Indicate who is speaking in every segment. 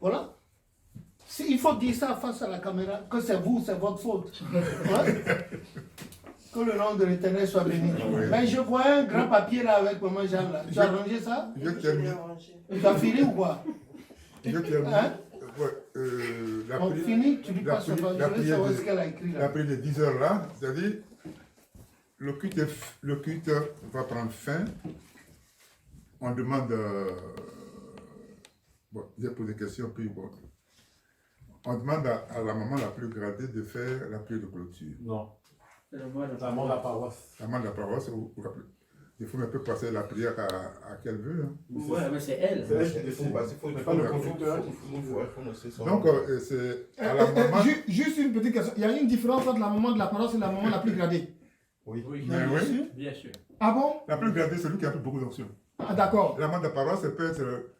Speaker 1: Voilà. Il faut dire ça face à la caméra, que c'est vous, c'est votre faute. Ouais. Que le nom de l'Éternel soit béni. Mais je vois un grand papier là avec maman Jeanne là. Tu as rangé ça?
Speaker 2: Je termine.
Speaker 1: Tu as fini ou quoi?
Speaker 2: Je termine.
Speaker 1: Hein?
Speaker 2: Ouais,
Speaker 1: On finit, tu dis pas ça, je voulais savoir ce qu'elle a écrit là.
Speaker 2: Après les 10 heures là, c'est-à-dire, le culte va prendre fin. On demande. Bon, j'ai posé des questions, puis bon. On demande à la maman la plus gradée de faire la prière de clôture.
Speaker 3: Non.
Speaker 4: C'est la maman
Speaker 3: de la paroisse.
Speaker 2: La maman de la paroisse, il faut un peu passer la prière à qu'elle veut. Hein.
Speaker 4: Ouais, mais c'est elle.
Speaker 3: C'est elle qui décide.
Speaker 5: Il
Speaker 3: pas le conducteur.
Speaker 2: Donc, c'est à la maman.
Speaker 6: Juste une petite question. Il y a une différence entre la maman de la paroisse et la maman la plus gradée.
Speaker 3: Oui.
Speaker 2: Mais oui.
Speaker 4: Bien sûr.
Speaker 6: Ah bon?
Speaker 2: La plus gradée, c'est lui qui a beaucoup d'options.
Speaker 6: Ah, d'accord.
Speaker 2: La maman de la paroisse, ça peut être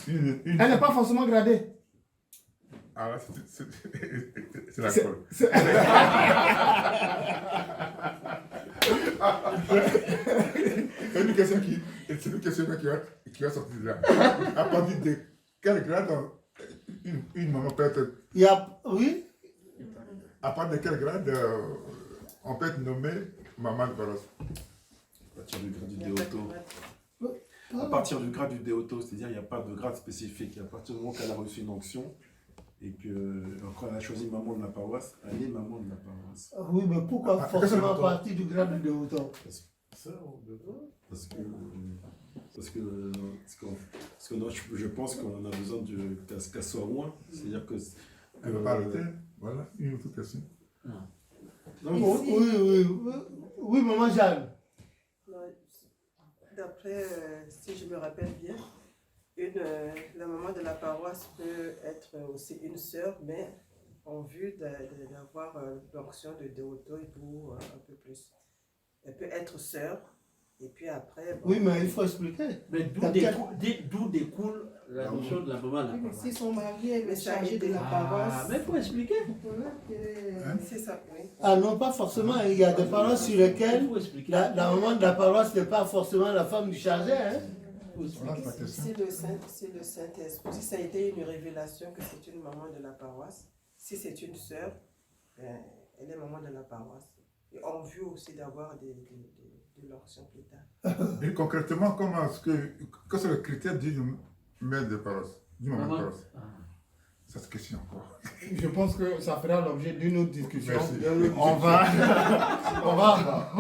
Speaker 2: une...
Speaker 6: Elle n'est pas forcément gradée.
Speaker 2: Ah là, c'est la colle. C'est une question qui va sortir de là. À partir de quel grade une maman peut être...
Speaker 1: Oui.
Speaker 2: À partir de quel grade on peut être nommé maman de paroisse?
Speaker 3: À partir du grade du déoto. À partir du grade du déoto, c'est-à-dire qu'il n'y a pas de grade spécifique. À partir du moment qu'elle a reçu une onction et qu'elle a choisi maman de la paroisse, elle est maman de la paroisse.
Speaker 1: Oui, mais pourquoi forcément à partir du grade de autant?
Speaker 3: Parce que non, je pense qu'on a besoin qu'elle soit loin. C'est-à-dire que...
Speaker 2: Elle ne va pas arrêter. Voilà, une autre question.
Speaker 1: Oui, maman Jeanne.
Speaker 7: D'après, si je me rappelle bien, la maman de la paroisse peut être aussi une sœur, mais en vue d'avoir l'onction de déoto et tout, un peu plus. Elle peut être sœur, et puis après... Bon,
Speaker 1: oui, mais il faut expliquer.
Speaker 4: Mais d'où découle la notion de la maman de la paroisse?
Speaker 8: Si son mari est chargé de la paroisse...
Speaker 4: Mais il faut expliquer.
Speaker 7: c'est ça, oui.
Speaker 1: Ah non, pas forcément. Il y a des paroisses sur lesquelles la maman de la paroisse n'est pas forcément la femme du chargé. Hein?
Speaker 7: Si le Saint-Esprit, si ça a été une révélation que c'est une maman de la paroisse, si c'est une sœur, elle est maman de la paroisse. Et en vue aussi d'avoir de l'onction plus tard.
Speaker 2: Et concrètement, comment est-ce que c'est le critère d'une mère de paroisse, d'une maman de paroisse? Ça se question encore.
Speaker 6: Je pense que ça fera l'objet d'une autre discussion.
Speaker 2: Merci.
Speaker 6: On va faire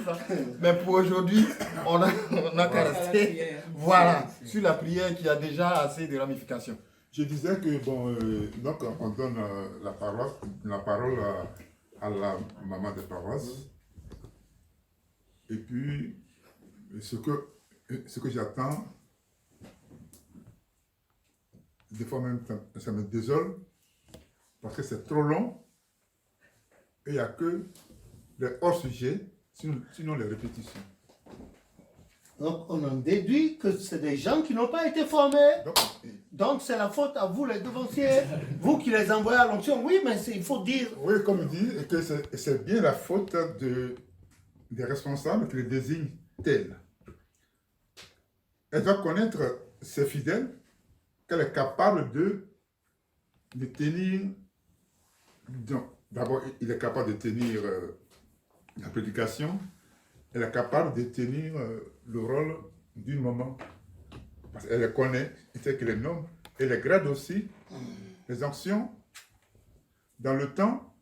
Speaker 6: ça. Mais pour aujourd'hui, on a qu'à rester sur la prière qui a déjà assez de ramifications.
Speaker 2: Je disais que, bon, donc on donne la parole à la maman de paroisse. Et puis, ce que j'attends, des fois même ça me désole, parce que c'est trop long, et il n'y a que les hors-sujets, sinon les répétitions.
Speaker 1: Donc on en déduit que c'est des gens qui n'ont pas été formés. Donc c'est la faute à vous les devanciers, vous qui les envoyez à l'onction. Oui, mais il faut dire...
Speaker 2: Oui, comme il dit, que c'est bien la faute des responsables qui les désignent tels. Elle doit connaître ses fidèles, qu'elle est capable de tenir. D'abord, il est capable de tenir la prédication, elle est capable de tenir le rôle d'une maman. Parce qu'elle les connaît, elle sait qu'elle les nomme, elle les grade aussi. Les onctions, dans le temps,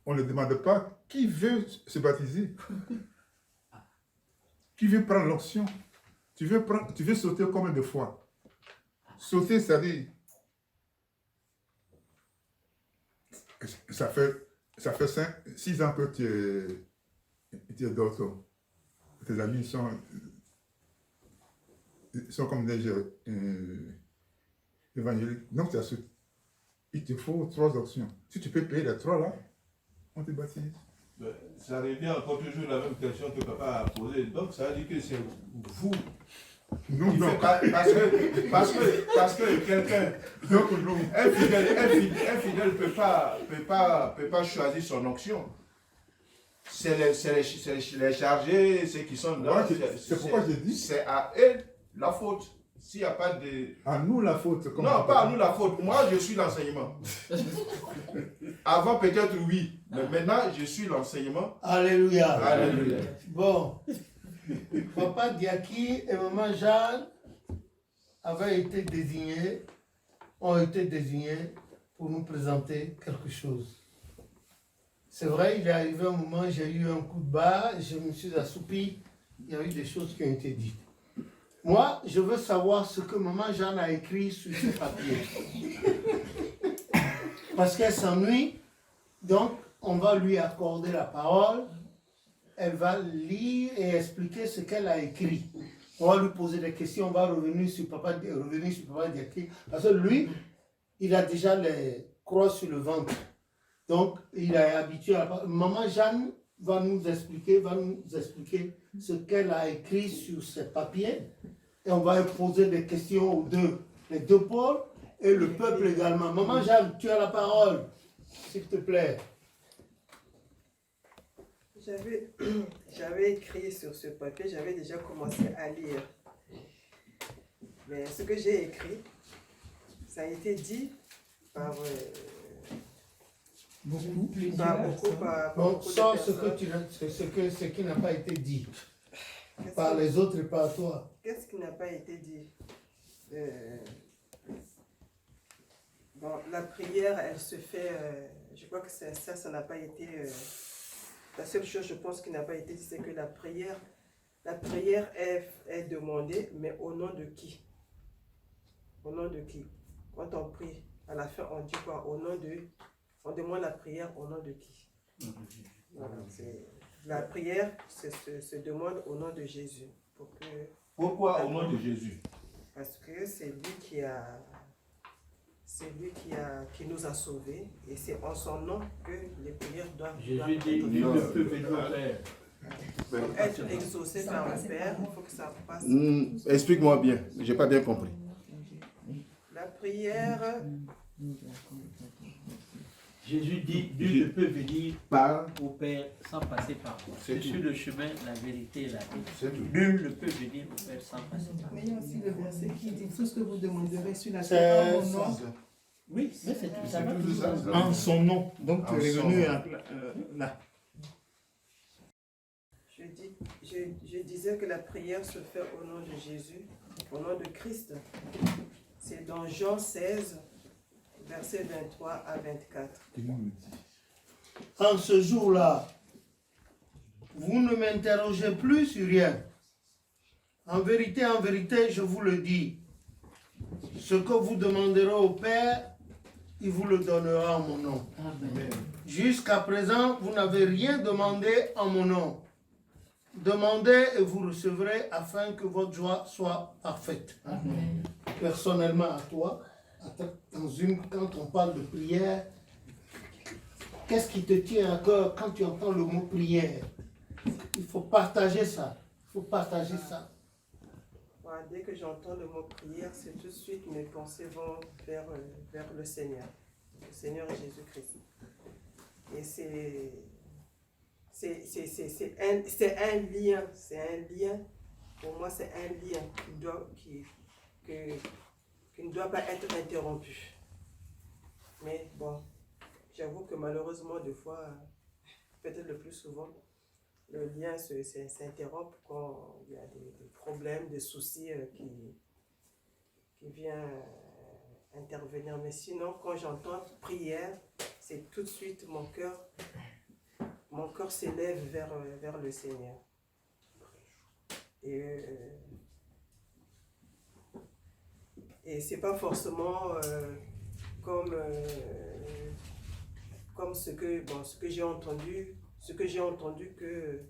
Speaker 2: on ne demande pas qui veut se baptiser, qui veut prendre l'onction. Tu veux sauter combien de fois? Sauter, c'est-à-dire, ça fait 6 ans que tu es docteur. Tes amis sont comme des évangéliques. Donc, il te faut 3 options. Si tu peux payer les 3 là, on te baptise.
Speaker 5: Ça revient encore toujours la même question que papa a posée. Donc, ça veut dire que c'est vous.
Speaker 2: Non.
Speaker 5: Parce que quelqu'un, un fidèle ne peut pas choisir son onction. C'est les chargés, ceux qui sont là.
Speaker 2: C'est pourquoi j'ai dit.
Speaker 5: C'est à eux la faute. s'il n'y a pas de...
Speaker 2: À nous la faute. comme
Speaker 5: Non,
Speaker 2: on
Speaker 5: pas à
Speaker 2: dit.
Speaker 5: nous la faute. Moi, je suis l'enseignement. Avant, peut-être oui. Mais maintenant, je suis l'enseignement.
Speaker 1: Alléluia.
Speaker 5: Alléluia.
Speaker 1: Bon, Papa Diaki et Maman Jeanne ont été désignés pour nous présenter quelque chose. C'est vrai, il est arrivé un moment, j'ai eu un coup de barre, je me suis assoupi, il y a eu des choses qui ont été dites. Moi, je veux savoir ce que Maman Jeanne a écrit sur ce papier. Parce qu'elle s'ennuie, donc on va lui accorder la parole. Elle va lire et expliquer ce qu'elle a écrit. On va lui poser des questions, on va revenir sur Papa Diaki. Parce que lui, il a déjà les croix sur le ventre. Donc, il est habitué à la parole. Maman Jeanne va nous expliquer ce qu'elle a écrit sur ce papier. Et on va lui poser des questions aux deux, les deux pôles et le peuple également. Maman Jeanne, tu as la parole, s'il te plaît.
Speaker 7: J'avais écrit sur ce papier, j'avais déjà commencé à lire. Mais ce que j'ai écrit, ça a été dit par
Speaker 1: Beaucoup.
Speaker 7: par
Speaker 1: Donc,
Speaker 7: beaucoup de
Speaker 1: sans ce
Speaker 7: personnes.
Speaker 1: ce qui n'a pas été dit par les autres et par toi.
Speaker 7: Qu'est-ce qui n'a pas été dit? Bon, la prière, elle se fait, je crois que ça n'a pas été... la seule chose, je pense, qui n'a pas été dit, c'est que la prière est demandée, mais au nom de qui? Au nom de qui? Quand on prie, à la fin, on dit quoi? On demande la prière au nom de qui? Voilà, la prière se demande au nom de Jésus.
Speaker 5: Pourquoi au nom de Jésus?
Speaker 7: Parce que c'est lui qui nous a sauvés, et c'est en son nom que les prières doivent
Speaker 4: Jésus dit, nul ne peut venir au Père.
Speaker 7: pour être exaucé par le Père. Il faut que ça passe.
Speaker 6: Explique-moi bien, j'ai pas bien compris.
Speaker 7: La prière,
Speaker 4: Jésus dit, nul ne peut venir au Père sans passer par moi. Je suis le chemin, la vérité et la vie. Nul ne peut venir au Père sans passer par moi.
Speaker 8: Mais il y a aussi le verset qui dit tout ce que vous demanderez sur la
Speaker 1: C'est
Speaker 8: terre en mon nom.
Speaker 4: Oui, mais c'est tout ça.
Speaker 6: En son nom. Donc tu es revenu là.
Speaker 7: je disais que la prière se fait au nom de Jésus, au nom de Christ. C'est dans Jean 16, versets 23 à 24.
Speaker 1: En ce jour-là, vous ne m'interrogez plus sur rien. En vérité, je vous le dis, ce que vous demanderez au Père, il vous le donnera en mon nom. Jusqu'à présent, vous n'avez rien demandé en mon nom. Demandez et vous recevrez afin que votre joie soit parfaite.
Speaker 8: Amen.
Speaker 1: Personnellement à toi, quand on parle de prière, qu'est-ce qui te tient à cœur quand tu entends le mot prière? Il faut partager ça. Il faut partager ça.
Speaker 7: Voilà, dès que j'entends le mot prière, c'est tout de suite mes pensées vont vers le Seigneur et Jésus-Christ. Et c'est un lien, pour moi c'est un lien qui ne doit pas être interrompu. Mais bon, j'avoue que malheureusement, des fois, peut-être le plus souvent, le lien s'interrompt quand il y a des problèmes, des soucis qui viennent intervenir. Mais sinon, quand j'entends prière, c'est tout de suite mon cœur s'élève vers le Seigneur. Et c'est pas forcément comme ce que j'ai entendu, que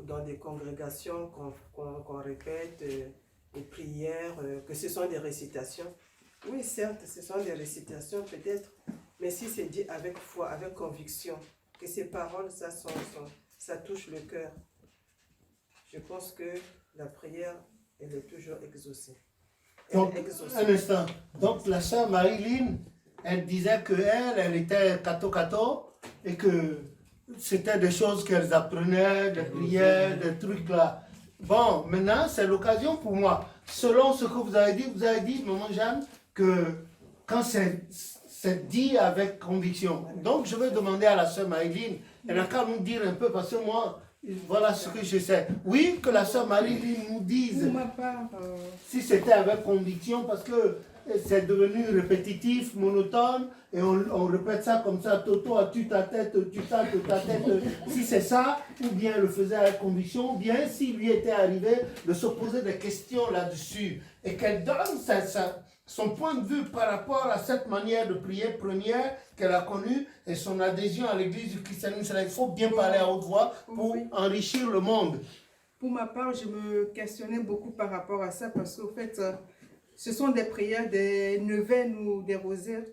Speaker 7: dans des congrégations qu'on répète des prières, que ce sont des récitations. Oui, certes, ce sont des récitations peut-être, mais si c'est dit avec foi, avec conviction, que ces paroles, ça touche le cœur, je pense que la prière, elle est toujours exaucée.
Speaker 1: Donc, un instant. Donc, la sœur Marie-Line, elle disait qu'elle était catho-catho et que c'était des choses qu'elles apprenaient, des prières, des trucs là. Bon, maintenant, c'est l'occasion pour moi. Selon ce que vous avez dit, Maman Jeanne, que quand c'est dit avec conviction. Donc, je vais demander à la sœur Maïline, elle n'a qu'à nous dire un peu, parce que moi, voilà ce que je sais. Oui, que la sœur Maïline nous dise
Speaker 8: Pour ma part,
Speaker 1: si c'était avec conviction, parce que c'est devenu répétitif, monotone, et on répète ça comme ça, Toto, as-tu ta tête, tu ta tête, si c'est ça, ou bien elle le faisait avec conviction, ou bien s'il lui était arrivé de se poser des questions là-dessus, et qu'elle donne son point de vue par rapport à cette manière de prier première qu'elle a connue, et son adhésion à l'église du christianisme. Il faut bien parler à haute voix pour enrichir le monde.
Speaker 8: pour ma part, je me questionnais beaucoup par rapport à ça parce qu'au fait, ce sont des prières, des neuvaines ou des rosaires,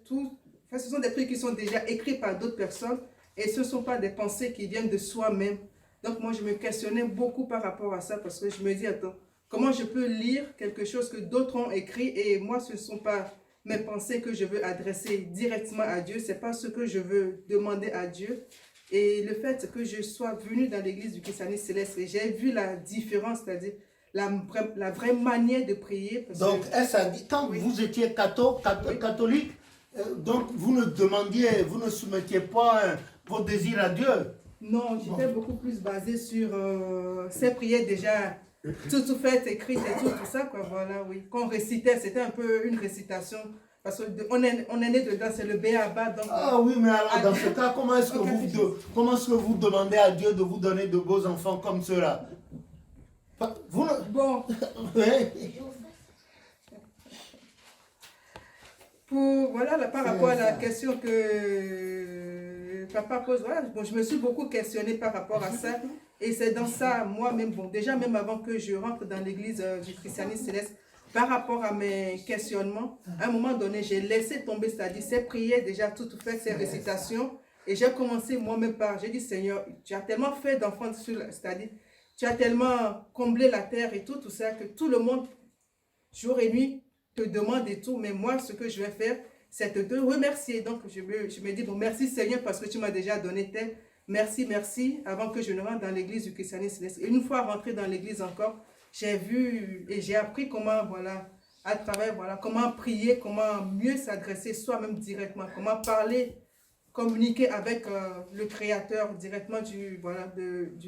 Speaker 8: ce sont des prières qui sont déjà écrites par d'autres personnes et ce ne sont pas des pensées qui viennent de soi-même. Donc moi, je me questionnais beaucoup par rapport à ça parce que je me dis, attends, comment je peux lire quelque chose que d'autres ont écrit et moi, ce ne sont pas mes pensées que je veux adresser directement à Dieu, ce n'est pas ce que je veux demander à Dieu. Et le fait que je sois venue dans l'église du christianisme céleste, j'ai vu la différence, c'est-à-dire la vraie manière de prier.
Speaker 1: Donc, elle s'est dit, quand vous étiez catholique, donc vous ne demandiez, vous ne soumettiez pas vos désirs à Dieu.
Speaker 8: Non, j'étais beaucoup plus basée sur ces prières déjà tout faites, écrites et tout ça, quoi, voilà, oui. Qu'on récitait, c'était un peu une récitation. Parce qu'on est né dedans, c'est le B.A.B.A. Donc,
Speaker 1: ah oui, mais alors dans ce cas, comment est-ce que vous demandez à Dieu de vous donner de beaux enfants comme ceux-là?
Speaker 8: Bon. Par rapport à la question que papa pose, voilà, bon, je me suis beaucoup questionnée par rapport à ça. Et c'est dans ça, moi-même, bon, déjà même avant que je rentre dans l'église du christianisme céleste, par rapport à mes questionnements, à un moment donné, j'ai laissé tomber, c'est-à-dire ces prières déjà toutes faites, ces récitations, et j'ai commencé moi-même j'ai dit, Seigneur, tu as tellement fait d'enfants, c'est-à-dire, tu as tellement comblé la terre et tout ça, que tout le monde, jour et nuit, te demande et tout, mais moi, ce que je vais faire, c'est te remercier. Donc, je me dis, bon, merci Seigneur, parce que tu m'as déjà donné tel, merci, avant que je ne rentre dans l'église du christianisme céleste. Et une fois rentré dans l'église encore, j'ai vu et j'ai appris comment, à travers, comment prier, comment mieux s'adresser soi-même directement, comment parler, communiquer avec le Créateur directement du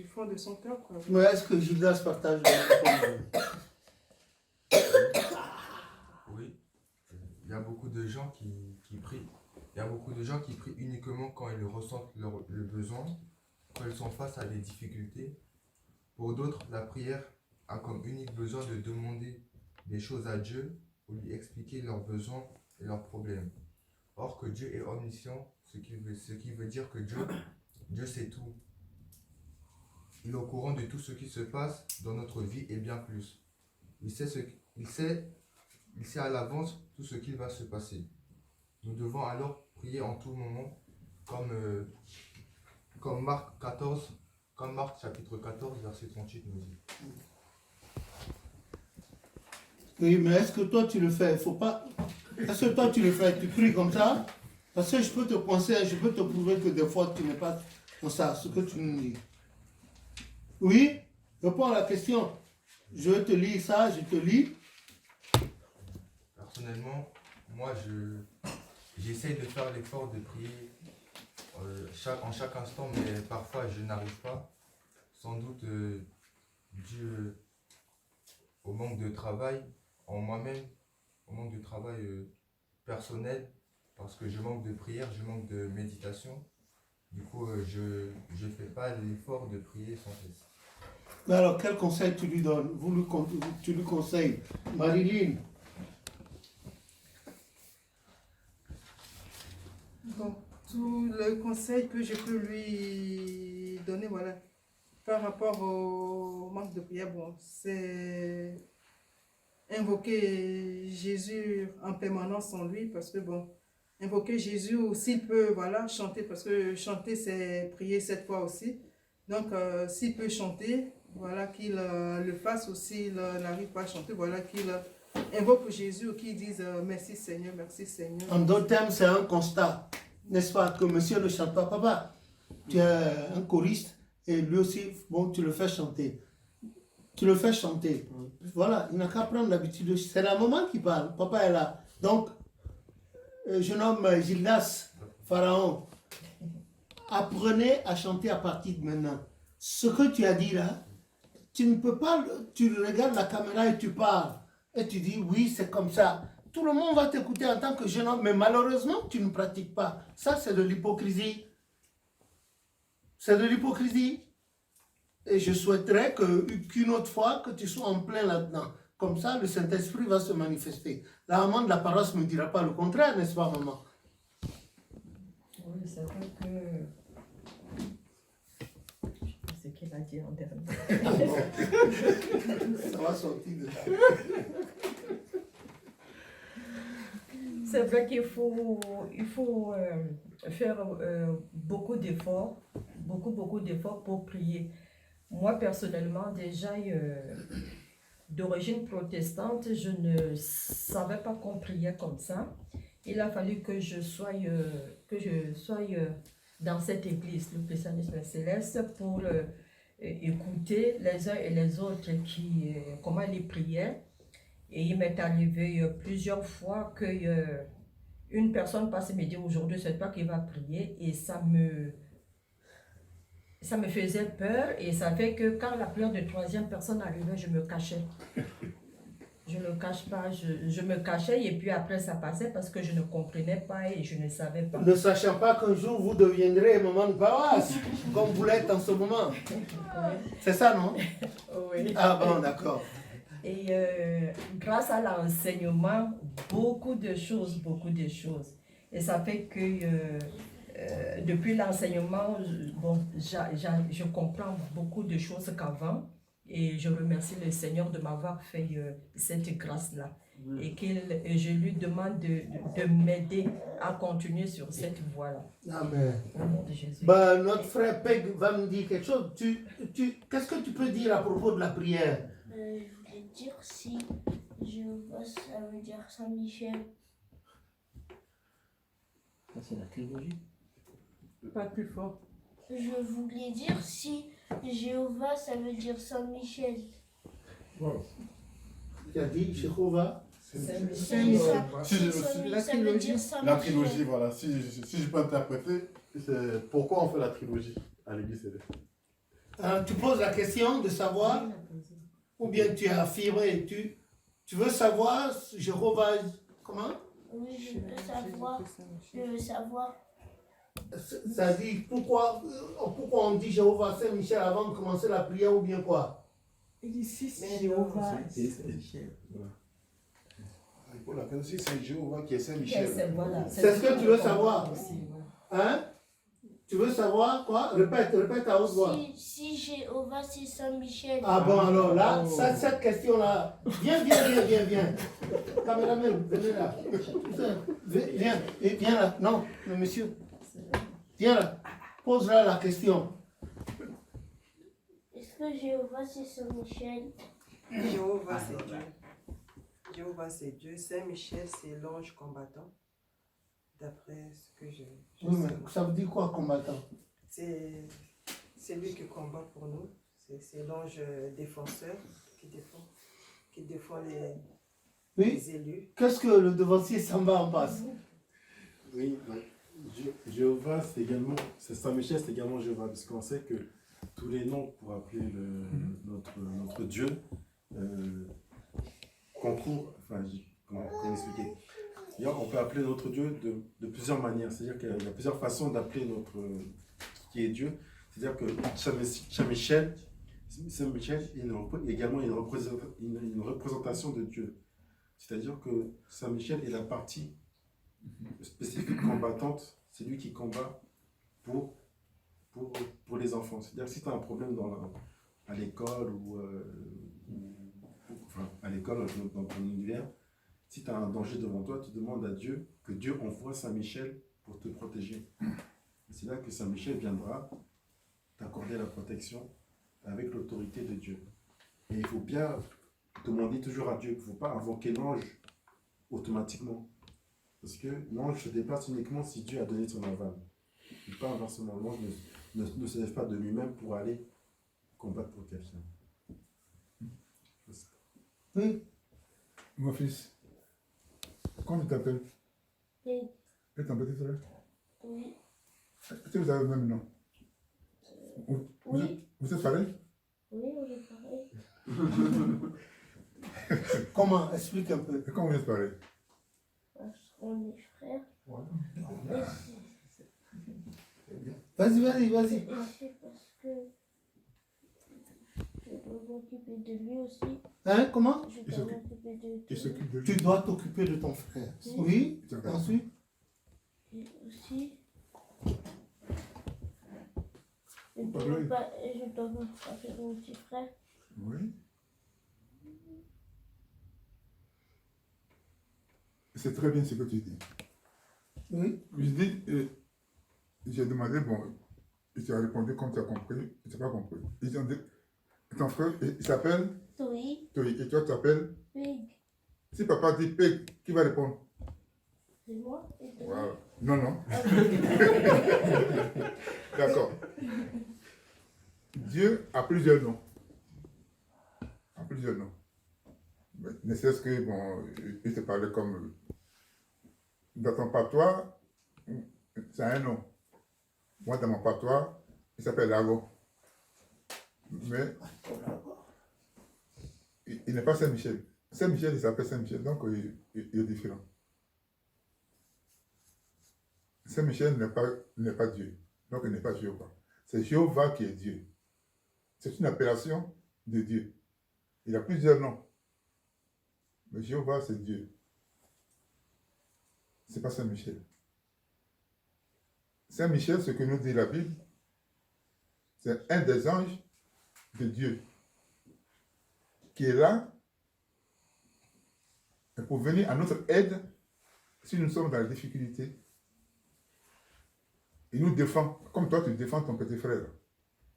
Speaker 8: fond de son cœur.
Speaker 1: Mais est-ce que Gildas partage le point de vue?
Speaker 9: Oui, il y a beaucoup de gens qui prient. Il y a beaucoup de gens qui prient uniquement quand ils ressentent le besoin, quand ils sont face à des difficultés. Pour d'autres, la prière a comme unique besoin de demander des choses à Dieu pour lui expliquer leurs besoins et leurs problèmes. Or que Dieu est omniscient, ce qui veut dire que Dieu sait tout. Il est au courant de tout ce qui se passe dans notre vie et bien plus. Il sait à l'avance tout ce qui va se passer. Nous devons alors prier en tout moment, comme Marc chapitre 14, verset 38 nous dit.
Speaker 1: Oui, mais est-ce que toi tu le fais? Faut pas. Est-ce que toi tu le fais? Tu pries comme ça? Parce que je peux te conseiller, je peux te prouver que des fois tu n'es pas comme ça, ce que tu nous dis. Oui? Réponds à la question. Je vais te lire ça, je te lis.
Speaker 9: Personnellement, moi j'essaie de faire l'effort de prier en chaque instant, mais parfois je n'arrive pas. Sans doute dû au manque de travail en moi-même, au manque de travail personnel, parce que je manque de prière, je manque de méditation. Du coup, je ne fais pas l'effort de prier sans cesse.
Speaker 1: Mais alors, quel conseil tu lui donnes? Tu lui conseilles? Marilyn?
Speaker 8: Bon, tout le conseil que je peux lui donner, par rapport au manque de prière, c'est invoquer Jésus en permanence en lui, parce que invoquer Jésus aussi, il peut chanter, parce que chanter c'est prier cette fois aussi. Donc s'il peut chanter, qu'il le fasse aussi, il n'arrive pas à chanter, qu'il invoque Jésus ou qu'il dise merci Seigneur, merci Seigneur.
Speaker 1: En d'autres termes, c'est un constat, n'est-ce pas, que monsieur ne chante pas. Papa, tu es un choriste et lui aussi, tu le fais chanter. Tu le fais chanter. Voilà, il n'a qu'à prendre l'habitude. C'est la maman qui parle. Papa est là. Donc, je nomme Gildas Pharaon. Apprenez à chanter à partir de maintenant. Ce que tu as dit là, tu ne peux pas, tu regardes la caméra et tu parles. Et tu dis, oui, c'est comme ça. Tout le monde va t'écouter en tant que jeune homme, mais malheureusement, tu ne pratiques pas. Ça, c'est de l'hypocrisie. C'est de l'hypocrisie. Et je souhaiterais qu'une autre fois, que tu sois en plein là-dedans. Comme ça, le Saint-Esprit va se manifester. La maman de la paroisse ne me dira pas le contraire, n'est-ce pas, maman?
Speaker 10: Oui, c'est vrai que... Ce qu'il a dit en dernier.
Speaker 1: Ça va sortir de là.
Speaker 10: C'est vrai qu'il faut faire beaucoup d'efforts, beaucoup d'efforts pour prier. Moi, personnellement, déjà, d'origine protestante, je ne savais pas qu'on priait comme ça. Il a fallu que je sois dans cette église, le christianisme céleste, pour écouter les uns et les autres comment ils priaient. Et il m'est arrivé plusieurs fois que une personne passe et me dit aujourd'hui c'est toi qui vas prier, et ça me faisait peur, et ça fait que quand la prière de troisième personne arrivait, je me cachais. Je ne cache pas, je me cachais, et puis après ça passait parce que je ne comprenais pas et je ne savais pas.
Speaker 1: Ne sachant pas qu'un jour vous deviendrez maman de paroisse, comme vous l'êtes en ce moment. C'est ça, non?
Speaker 10: Oui.
Speaker 1: Ah bon, d'accord.
Speaker 10: Et grâce à l'enseignement, beaucoup de choses. Et ça fait que depuis l'enseignement, je comprends beaucoup de choses qu'avant. Et je remercie le Seigneur de m'avoir fait cette grâce-là. Et je lui demande de m'aider à continuer sur cette voie-là.
Speaker 1: Amen.
Speaker 10: Au nom de Jésus.
Speaker 1: Bah, notre frère Peg va me dire quelque chose. Qu'est-ce que tu peux dire à propos de la prière?
Speaker 11: Je voulais dire si Jéhovah, ça veut dire Saint-Michel.
Speaker 4: Ça, c'est la trilogie.
Speaker 8: Pas plus fort.
Speaker 11: Je voulais dire si Jéhovah, ça veut dire Saint-Michel.
Speaker 2: Wow.
Speaker 1: Tu as dit Jéhovah?
Speaker 11: Saint-Michel. Ça veut dire Saint-Michel.
Speaker 3: La trilogie, voilà. Si je peux interpréter, c'est pourquoi on fait la trilogie à l'église céleste.
Speaker 1: Alors, tu poses la question de savoir, ou bien tu as affirmé, tu veux savoir Jéhovah, comment?
Speaker 11: Oui, je veux savoir. Je veux savoir.
Speaker 1: Ça dit pourquoi on dit Jéhovah Saint-Michel avant de commencer la prière, ou bien quoi?
Speaker 8: Il dit si Jéhovah, c'est Saint-Michel.
Speaker 5: Pour la question, si c'est Jéhovah qui est Saint-Michel.
Speaker 1: C'est ce que tu veux savoir. Hein? Tu veux savoir quoi? Répète à haute voix.
Speaker 11: Si Jéhovah, c'est Saint-Michel.
Speaker 1: Ah bon, alors là, cette question-là, viens. Caméraman, venez là. Viens là. Non, le monsieur. Viens là. Pose là la question.
Speaker 11: Est-ce que Jéhovah, c'est Saint-Michel?
Speaker 7: Jéhovah, c'est Dieu. Jéhovah, c'est Dieu. Saint-Michel, c'est l'ange combattant. D'après ce que je
Speaker 1: Oui, mais
Speaker 7: sais.
Speaker 1: ça veut dire quoi, combattant?
Speaker 7: C'est lui qui combat pour nous. C'est l'ange défenseur qui défend les élus.
Speaker 1: Qu'est-ce que le devancier s'en va en passe?
Speaker 3: Oui, Jéhovah, c'est Saint-Michel, c'est également Jéhovah, parce qu'on sait que tous les noms pour appeler notre Dieu concourent, comment expliquer? On peut appeler notre Dieu de plusieurs manières, c'est-à-dire qu'il y a plusieurs façons d'appeler ce qui est Dieu. C'est-à-dire que Saint-Michel est également une représentation de Dieu. C'est-à-dire que Saint-Michel est la partie spécifique combattante, c'est lui qui combat pour les enfants. C'est-à-dire que si tu as un problème à l'école à l'école dans ton univers, si tu as un danger devant toi, tu demandes à Dieu que Dieu envoie Saint-Michel pour te protéger. C'est là que Saint-Michel viendra t'accorder la protection avec l'autorité de Dieu. Et il faut bien demander toujours à Dieu, qu'il ne faut pas invoquer l'ange automatiquement. Parce que l'ange se déplace uniquement si Dieu a donné son aval. Et pas inversement. L'ange ne se lève pas de lui-même pour aller combattre pour quelqu'un.
Speaker 1: Oui.
Speaker 2: Mon fils, comment tu t'appelles?
Speaker 11: Peg.
Speaker 2: Et ton petit frère?
Speaker 11: Oui.
Speaker 2: Est-ce que vous avez le même nom?
Speaker 11: Oui.
Speaker 2: Vous êtes pareil?
Speaker 11: Oui, on est pareil.
Speaker 1: Comment? Explique un peu.
Speaker 2: Et comment vous êtes pareil?
Speaker 11: Parce qu'on est frères.
Speaker 1: Vas-y, vas-y, vas-y.
Speaker 11: Et c'est parce que je dois m'occuper de lui aussi.
Speaker 1: Hein, comment?
Speaker 11: Je dois m'occuper de
Speaker 2: Il s'occupe de lui.
Speaker 1: Tu dois t'occuper de ton frère. Oui. Ensuite?
Speaker 11: Et aussi, je
Speaker 2: Pas
Speaker 11: dois
Speaker 2: lui.
Speaker 11: me frapper mon petit frère.
Speaker 2: Oui. C'est très bien ce que tu dis.
Speaker 1: Oui.
Speaker 2: Je dis, j'ai demandé, bon, et tu as répondu comme tu as compris, tu n'as pas compris. Ils ont dit, ton frère, il s'appelle
Speaker 11: Oui.
Speaker 2: Toi, et toi tu t'appelles?
Speaker 11: Peg.
Speaker 2: Si papa dit Peg, qui va répondre?
Speaker 11: C'est moi. Et toi?
Speaker 2: Wow. Non, non. D'accord. Dieu a plusieurs noms. A plusieurs noms. Mais ne serait-ce que, bon, il te parlait comme. Dans ton patois, c'est un nom. Moi, dans mon patois, il s'appelle Lago. Mais il n'est pas Saint-Michel. Saint-Michel, il s'appelle Saint-Michel, donc il est différent. Saint-Michel n'est pas Dieu, donc il n'est pas Jéhovah. C'est Jéhovah qui est Dieu. C'est une appellation de Dieu. Il a plusieurs noms. Mais Jéhovah, c'est Dieu. Ce n'est pas Saint-Michel. Saint-Michel, ce que nous dit la Bible, c'est un des anges de Dieu qui est là pour venir à notre aide si nous sommes dans la difficulté. Il nous défend, comme toi tu défends ton petit frère.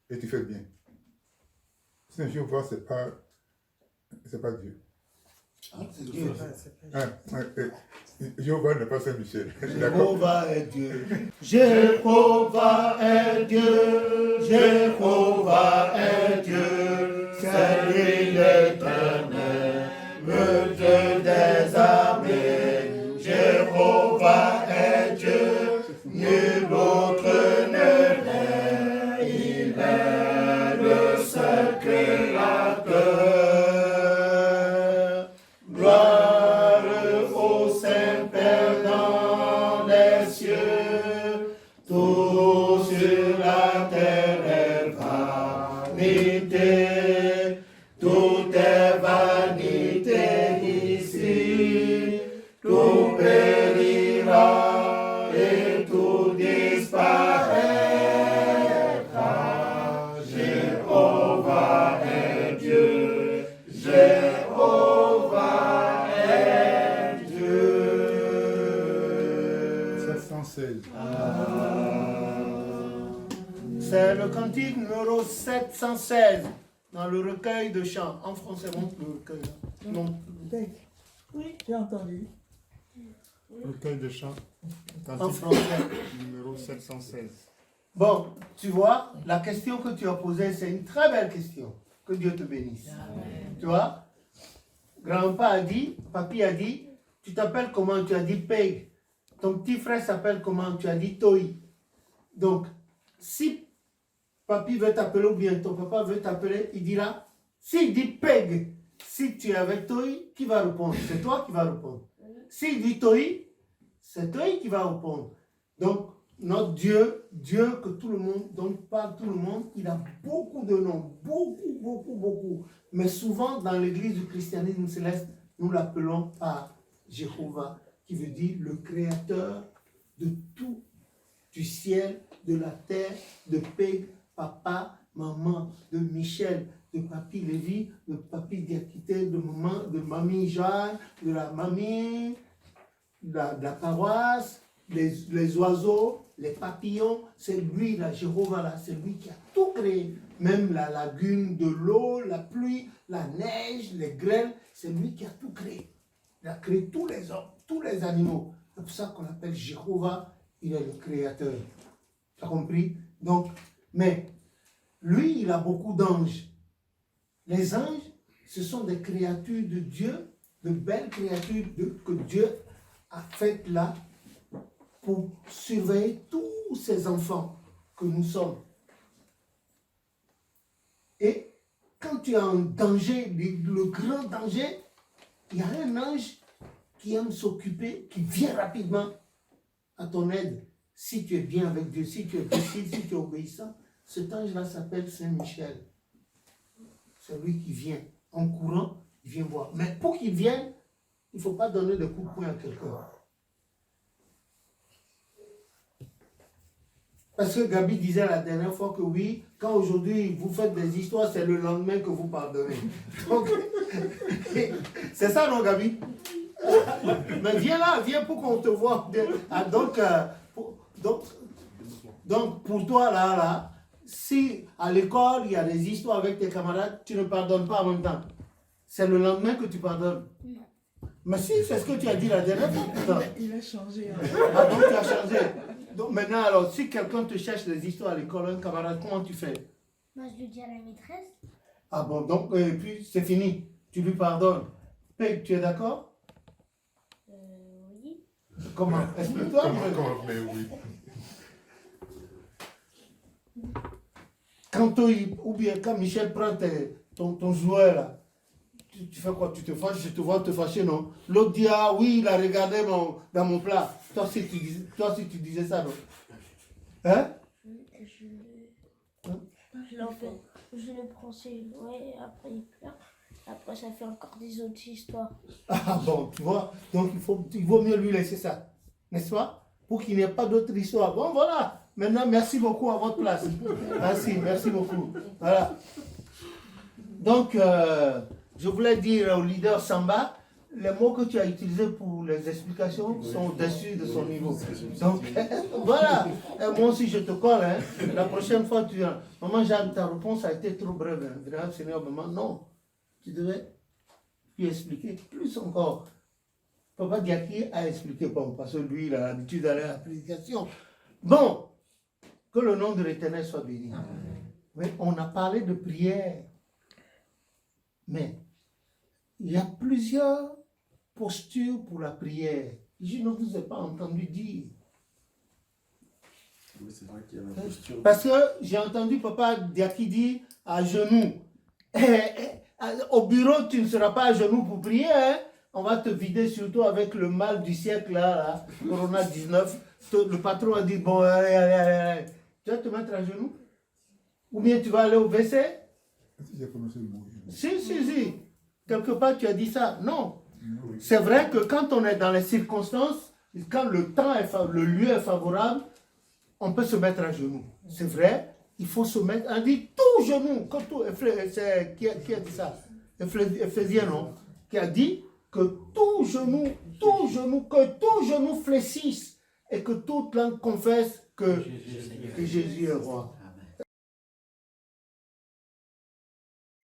Speaker 2: Et tu fais bien. Saint Jéhovah, c'est pas Dieu.
Speaker 1: Ah, c'est Dieu.
Speaker 2: Jéhovah n'est pas Saint-Michel.
Speaker 1: Jéhovah est Dieu. Jéhovah est Dieu. Jéhovah est Dieu. C'est lui l'éternel, le Dieu des armées. Jéhovah est Dieu. Nul autre ne l'est. Il est le seul créateur. Gloire au Saint-Père dans les cieux, tout sur la terre est vanité, tout est vanité ici, tout périra et tout disparaîtra. Jéhovah est Dieu, Jéhovah est Dieu.
Speaker 2: 716.
Speaker 1: C'est le cantique numéro 716 dans le recueil de chants. En français, montre le recueil. Non.
Speaker 8: Oui, j'ai entendu.
Speaker 6: Recueil de chants.
Speaker 1: En français.
Speaker 6: Numéro 716.
Speaker 1: Bon, tu vois, la question que tu as posée, c'est une très belle question. Que Dieu te bénisse. Tu vois, grand-papa a dit, papy a dit, tu t'appelles comment? Tu as dit Peg. Ton petit frère s'appelle comment? Tu as dit Toi. Donc, si papy veut t'appeler ou bien ton papa veut t'appeler, il dira, s'il dit Peg, si tu es avec Toi, qui va répondre? C'est toi qui vas répondre. S'il dit Toi, c'est toi qui va répondre. Donc, notre Dieu, Dieu que tout le monde, dont parle tout le monde, il a beaucoup de noms, beaucoup. Mais souvent, dans l'église du christianisme céleste, nous l'appelons par Jéhovah, qui veut dire le créateur de tout, du ciel, de la terre, de Peg, papa, maman, de Michel, de papy Lévi, de papy Diakité, de maman, de mamie Jeanne, de la mamie, de la paroisse, les oiseaux, les papillons, c'est lui, là, Jéhovah, là, c'est lui qui a tout créé. Même la lagune de l'eau, la pluie, la neige, les grêles, c'est lui qui a tout créé. Il a créé tous les hommes, tous les animaux. C'est pour ça qu'on l'appelle Jéhovah, il est le créateur. Tu as compris? Donc, mais lui, il a beaucoup d'anges. Les anges, ce sont des créatures de Dieu, de belles créatures que Dieu a faites là pour surveiller tous ces enfants que nous sommes. Et quand tu as un danger, le grand danger, il y a un ange qui aime s'occuper, qui vient rapidement à ton aide. Si tu es bien avec Dieu, si tu es docile, si tu es obéissant, cet ange-là s'appelle Saint-Michel. C'est lui qui vient en courant, il vient voir. Mais pour qu'il vienne, il ne faut pas donner de coups de poing à quelqu'un. Parce que Gabi disait la dernière fois que oui, quand aujourd'hui vous faites des histoires, c'est le lendemain que vous pardonnez. Donc, c'est ça, non, Gabi? Mais viens là, viens pour qu'on te voit. Ah, donc, pour toi, là, si à l'école, il y a des histoires avec tes camarades, tu ne pardonnes pas en même temps. C'est le lendemain que tu pardonnes. Non. Mais si, c'est ce que tu as dit la dernière fois.
Speaker 8: Il a changé. Hein.
Speaker 1: Ah, donc tu as changé. Donc maintenant, alors, si quelqu'un te cherche des histoires à l'école, un camarade, comment tu fais?
Speaker 11: Moi, je le dis à la maîtresse.
Speaker 1: Ah bon, donc, et puis c'est fini. Tu lui pardonnes. Peg, tu es d'accord?
Speaker 11: Oui.
Speaker 1: Comment? Explique-toi.
Speaker 2: Mais oui.
Speaker 1: Quand ou bien quand Michel prend ton jouet là, tu fais quoi? Tu te fâches, je te vois te fâcher, non? L'autre dit, ah oui, il a regardé dans mon plat. Toi, si tu disais ça, non? Hein?
Speaker 11: Je le prends, ouais, après il pleure. Après, ça fait encore des autres histoires.
Speaker 1: Ah bon, tu vois, donc il vaut mieux lui laisser ça, n'est-ce pas? Pour qu'il n'y ait pas d'autres histoires. Bon, voilà. Maintenant, merci beaucoup à votre place. Merci beaucoup. Voilà. Donc, je voulais dire au leader Samba, les mots que tu as utilisés pour les explications sont au-dessus de son niveau. Donc, voilà. Et moi aussi, je te colle. Hein. La prochaine fois, tu viens. Maman, Jeanne, ta réponse a été trop brève. Hein. Seigneur, maman, non. Tu devais lui expliquer plus encore. Papa Diaki a expliqué, bon, parce que lui, il a l'habitude d'aller à l'application. Bon, que le nom de l'Éternel soit béni. Oui, on a parlé de prière. Mais il y a plusieurs postures pour la prière. Je ne vous ai pas entendu dire.
Speaker 3: Oui, c'est vrai qu'il y a la posture.
Speaker 1: Parce que j'ai entendu Papa Diaki dire à genoux. Au bureau, tu ne seras pas à genoux pour prier. Hein? On va te vider surtout avec le mal du siècle, là, Corona 19. Le patron a dit, bon, allez. Tu vas te mettre à genoux? Ou bien tu vas aller au WC? Si. Quelque part, tu as dit ça. Non. C'est vrai que quand on est dans les circonstances, quand le temps le lieu est favorable, on peut se mettre à genoux. C'est vrai, il faut se mettre, on dit tout genou, qui a dit ça? Éphésiens, non? Qui a dit que tout genou fléchisse et que toute langue confesse que Jésus est roi.